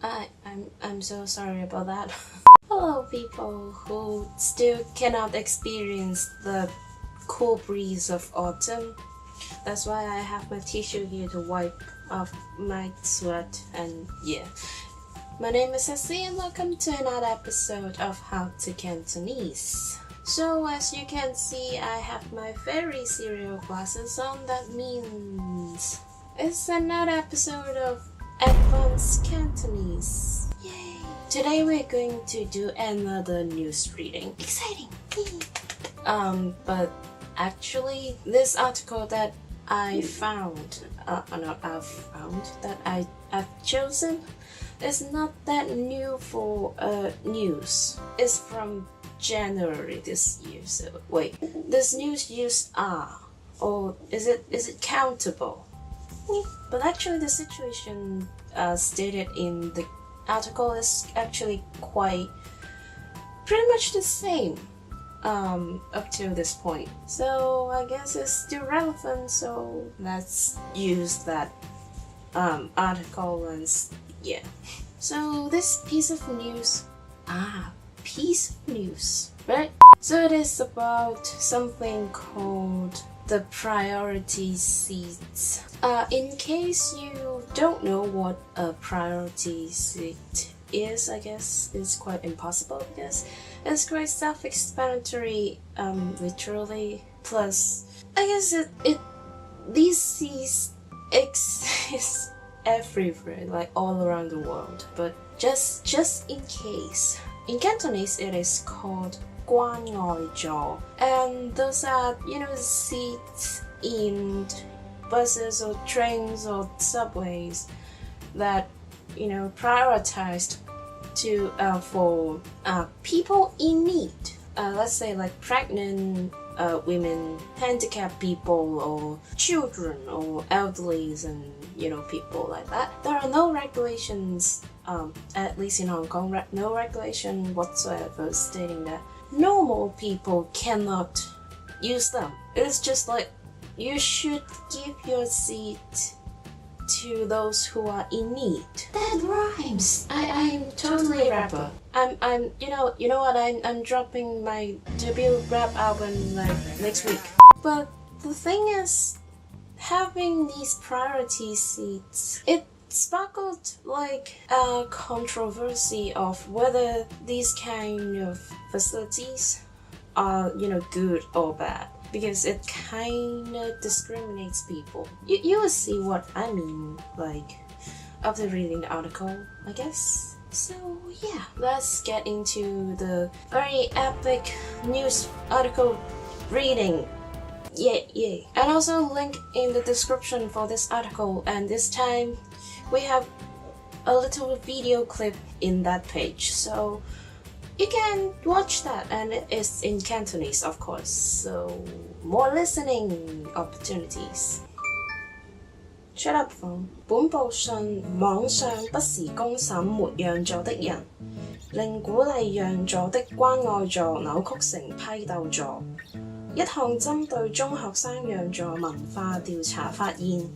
I'm so sorry about that. Hello, people who still cannot experience the cool breeze of autumn. That's why I have my tissue here to wipe off my sweat, and yeah. My name is Ceci and welcome to another episode of How to Cantonese. So as you can see, I have my very serial glasses on. That means it's another episode of Advanced Cantonese. Yay! Today we're going to do another news reading. Exciting! But actually this article that I found, I've chosen is not that new for news. It's from January this year. So wait, this news used are, or is it countable? But actually the situation stated in the article is actually pretty much the same up to this point. So I guess it's still relevant, so let's use that article and yeah. So this piece of news, right? So it is about something called the priority seats. In case you don't know what a priority seat is, I guess it's quite impossible because it's quite self-explanatory, literally. Plus, I guess these seats exist everywhere, like all around the world. But just in case, in Cantonese it is called 關愛座, and those are seats in buses or trains or subways that prioritized to for people in need. Let's say like pregnant women, handicapped people, or children, or elderlies, and people like that. There are no regulations, at least in Hong Kong, no regulation whatsoever stating that normal people cannot use them. It's just like you should give your seat to those who are in need. That rhymes. I'm totally a rapper. I'm you know what, I'm dropping my debut rap album like next week. But the thing is, having these priority seats, it sparkled like a controversy of whether these kind of facilities are good or bad, because it kind of discriminates people. You will see what I mean, like, after reading the article, I guess. So yeah, let's get into the very epic news article reading. Yeah. And also link in the description for this article, and this time we have a little video clip in that page, so you can watch that, and it is in Cantonese, of course, so more listening opportunities. Shut up phone. 本報訊網上不時公審沒讓座的人，令鼓勵讓座的關愛座扭曲成批鬥座。一項針對中學生讓座文化調查發現，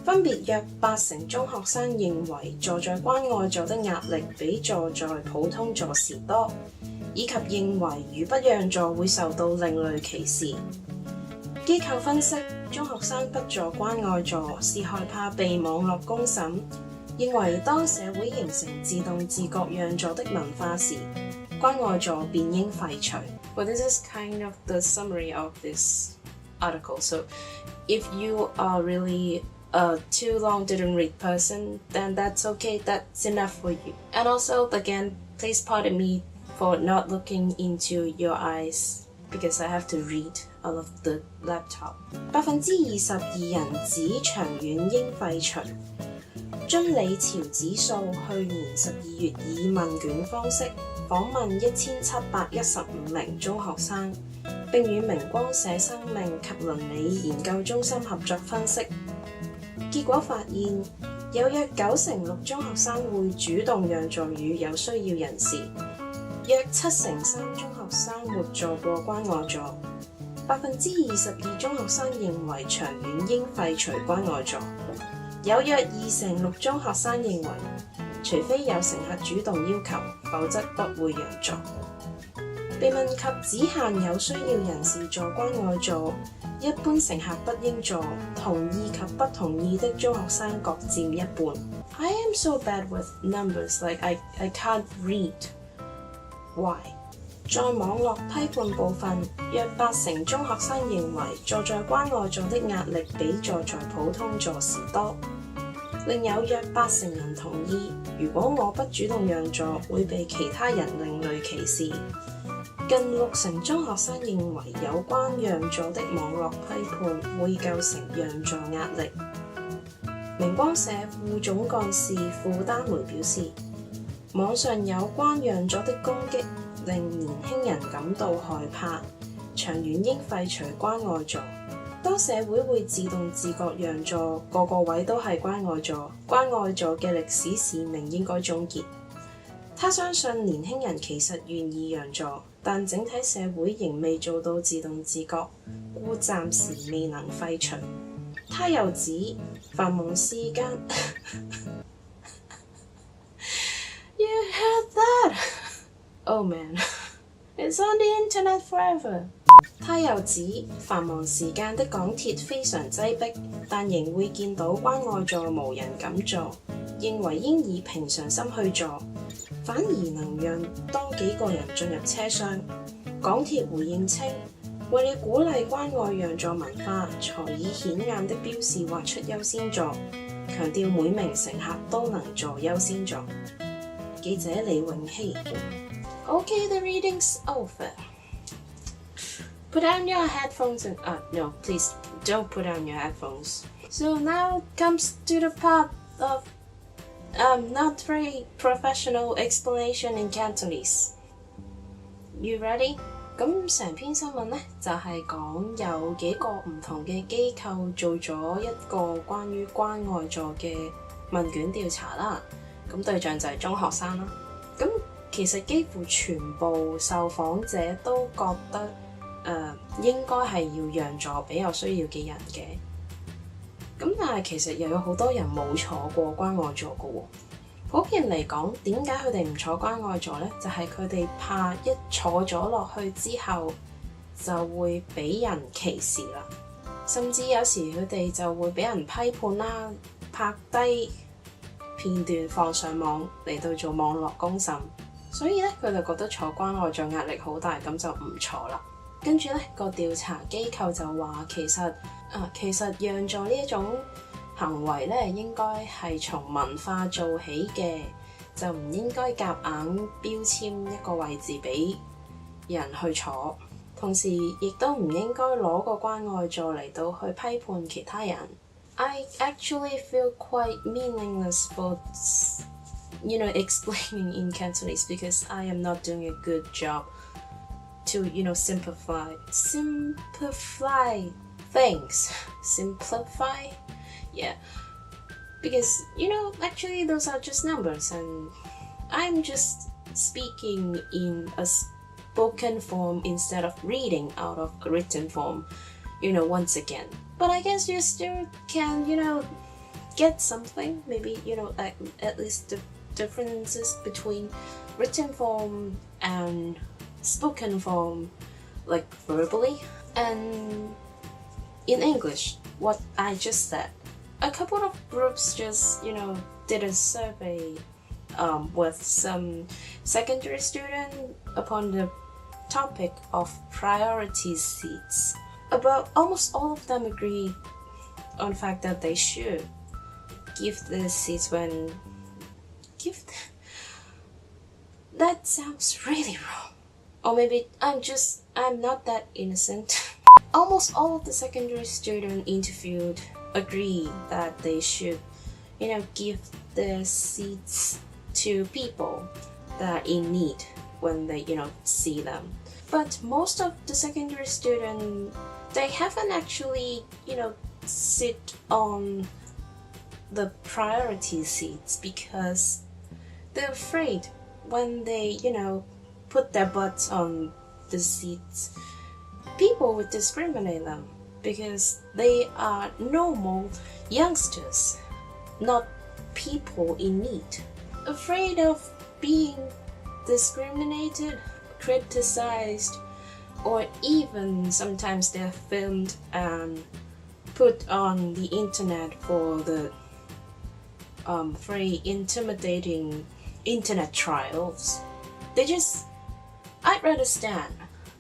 分別約80%中學生認為坐在關愛座的壓力比坐在普通座時多，以及認為如不讓座會受到另類歧視。機構分析，中學生不坐關愛座是害怕被網絡公審，認為當社會形成自動自覺讓座的文化時，關愛座便應廢除。Well, this is kind of the summary of this article. So, if you are really too long didn't read person, then that's okay, that's enough for you. And also, again, please pardon me for not looking into your eyes, because I have to read all of the laptop. 22%人指長遠應廢除。遵理潮指數去年12月以問卷方式訪問1715名中學生，並與明光社生命及倫理研究中心合作分析。結果發現，有約96%中學生會主動讓座予有需要人士，約73%中學生沒坐過關愛座，22%中學生認為長遠應廢除關愛座，有約26%中學生認為除非有乘客主動要求，否則不會讓座。被問及只限有需要人士坐關愛座，一般乘客不應坐，同意及不同意的中學生各佔一半。I am so bad with numbers, like I can't read. Why? 在網絡批判部分，約80%中學生認為坐在關愛座的壓力比坐在普通座時多。另有約80%人同意，如果我不主動讓座，會被其他人另類歧視。近60%中學生認為有關讓座的網絡批判會構成讓座壓力。明光社副總幹事傅丹梅表示，網上有關讓座的攻擊令年輕人感到害怕，長遠應廢除關愛座。當社會會自動自覺讓座，個個位都係關愛座，關愛座嘅歷史使命應該終結。他相信年輕人其實願意讓座，但整體社會仍未做到自動自覺，故暫時未能廢除。他又指繁忙時間You heard that? Oh man, it's on the internet forever. 他又指繁忙時間的港鐵非常擠迫，但仍會見到關愛座無人敢坐，認為應以平常心去坐，反而能讓多幾個人進入車廂。港鐵回應稱，為了鼓勵關愛讓座文化，才以顯眼的標示劃出優先座，強調每名乘客都能坐優先座。記者李永熙。Okay, the reading's over. Put on your headphones and no, please don't put on your headphones. So now comes to the part of not very professional explanation in Cantonese. You ready? 咁成篇新聞呢，就係講有幾個唔同嘅機構做咗一個關於關愛座嘅問卷調查啦。咁對象就係中學生啦。咁其實幾乎全部受訪者都覺得應該係要讓座俾有需要嘅人嘅。咁但係其實又有好多人冇坐過關愛座嘅喎。普遍嚟講，點解佢哋唔坐關愛座呢？就係佢哋怕一坐咗落去之後就會俾人歧視啦，甚至有時佢哋就會俾人批判啦，拍低片段放上網嚟到做網絡公審，所以咧佢就覺得坐關愛座壓力好大，咁就唔坐啦。跟住咧個調查機構就話其實讓座呢一種行為咧應該係從文化做起嘅，就唔應該夾硬標籤一個位置俾人去坐，同時亦都唔應該攞個關愛座嚟到去批判其他人。I actually feel quite meaningless for explaining in Cantonese because I am not doing a good job to simplify things. Simplify? Yeah. Because actually those are just numbers and I'm just speaking in a spoken form instead of reading out of a written form, once again. But I guess you still can, get something, maybe, at least the differences between written form and spoken form, like verbally. And in English, what I just said, a couple of groups just, did a survey with some secondary students upon the topic of priority seats. About almost all of them agree on the fact that they should give the seats that sounds really wrong. Or maybe I'm not that innocent. Almost all of the secondary students interviewed agree that they should, give the seats to people that are in need when they, see them. But most of the secondary students, they haven't actually, sit on the priority seats because they're afraid when they, put their butts on the seats, people would discriminate them because they are normal youngsters, not people in need. afraid of being discriminated, criticized, or even sometimes they're filmed and put on the internet for the very intimidating internet trials. I'd rather stand.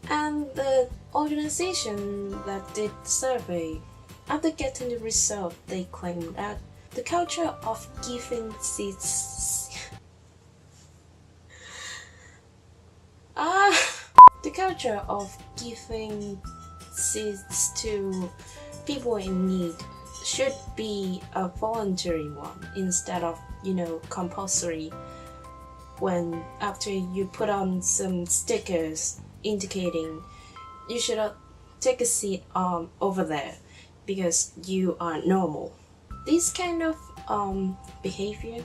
And the organization that did the survey, after getting the result, they claimed that the culture of giving seats the culture of giving seats to people in need should be a voluntary one instead of, compulsory, when after you put on some stickers indicating you should take a seat over there because you are normal. This kind of behavior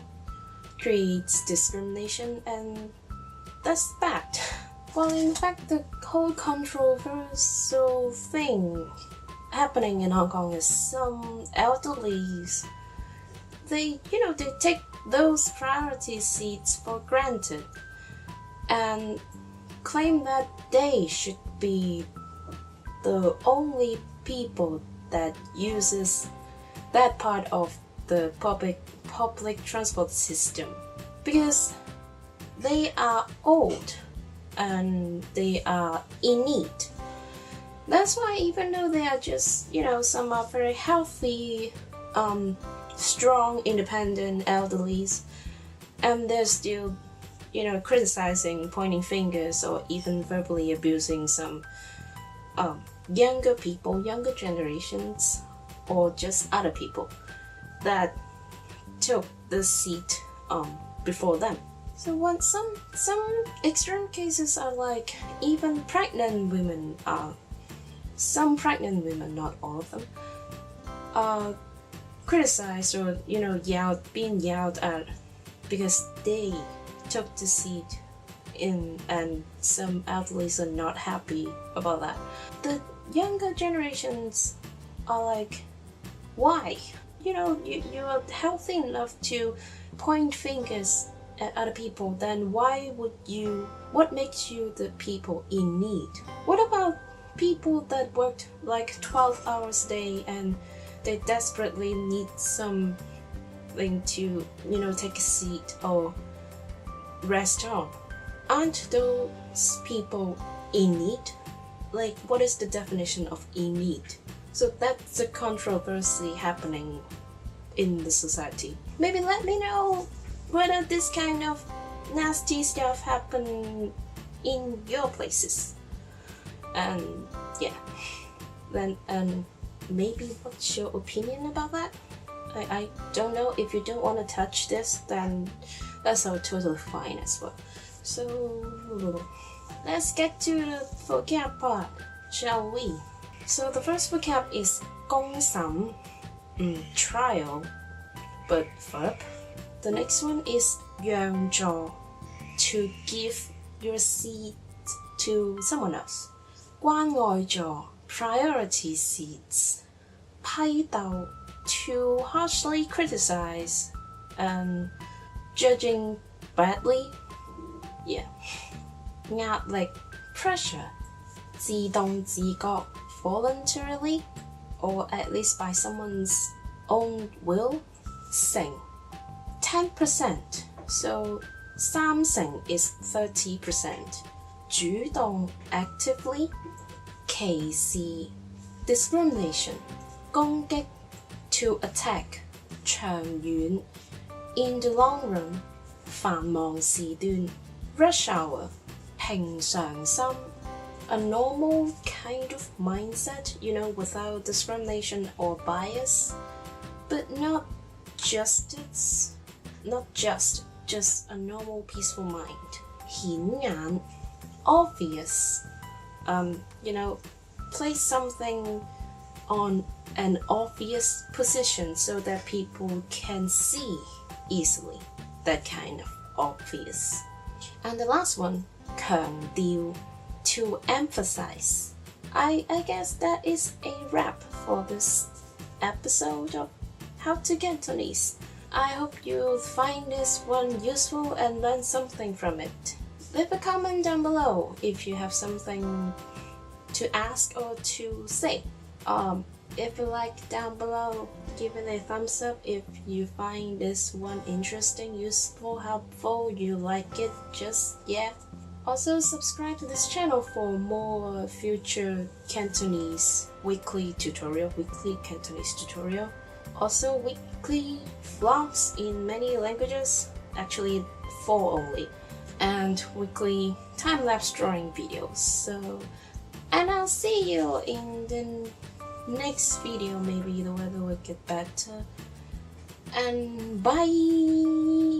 creates discrimination, and that's bad. Well, in fact, the whole controversial thing happening in Hong Kong is some elderlies, they take those priority seats for granted and claim that they should be the only people that uses that part of the public transport system because they are old and they are in need. That's why even though they are just, some are very healthy, strong, independent elderlies, and they're still, criticizing, pointing fingers, or even verbally abusing some younger people, younger generations, or just other people that took the seat before them. So what some extreme cases are like even pregnant women some pregnant women, not all of them, are criticized or being yelled at because they took the seat in, and some elderlies are not happy about that. The younger generations are like, why? You are healthy enough to point fingers at other people, then what makes you the people in need? What about people that worked like 12 hours a day and they desperately need something to, take a seat or rest on? Aren't those people in need? Like, what is the definition of in need? So that's a controversy happening in the society. Maybe let me know whether this kind of nasty stuff happen in your places. And yeah, then maybe what's your opinion about that? I don't know. If you don't want to touch this, then that's all totally fine as well. So let's get to the vocab part, shall we? So the first vocab is 公審, trial, but verb. The next one is 讓座, to give your seat to someone else. 關愛座, priority seats. 批鬥, to harshly criticize and judging badly. Yeah. 壓力, pressure. 自動自覺, voluntarily, or at least by someone's own will. 成, 10%. So 三成 is 30%. 主動, actively. 歧視, discrimination. 攻擊, to attack. 長遠, in the long run. 繁忙時段. Rush hour. 平常心, a normal kind of mindset, without discrimination or bias, but not just a normal peaceful mind. 顯眼, obvious, place something on an obvious position so that people can see easily, that kind of obvious. And the last one, 強調, to emphasize. I guess that is a wrap for this episode of How to Cantonese. I hope you'll find this one useful and learn something from it. Leave a comment down below if you have something to ask or to say. If you like down below, give it a thumbs up if you find this one interesting, useful, helpful, you like it, Also subscribe to this channel for more future Cantonese weekly Cantonese tutorial. Also weekly vlogs in many languages, actually 4 only, and weekly time-lapse drawing videos. And I'll see you in the next video. Maybe the weather will get better. And bye!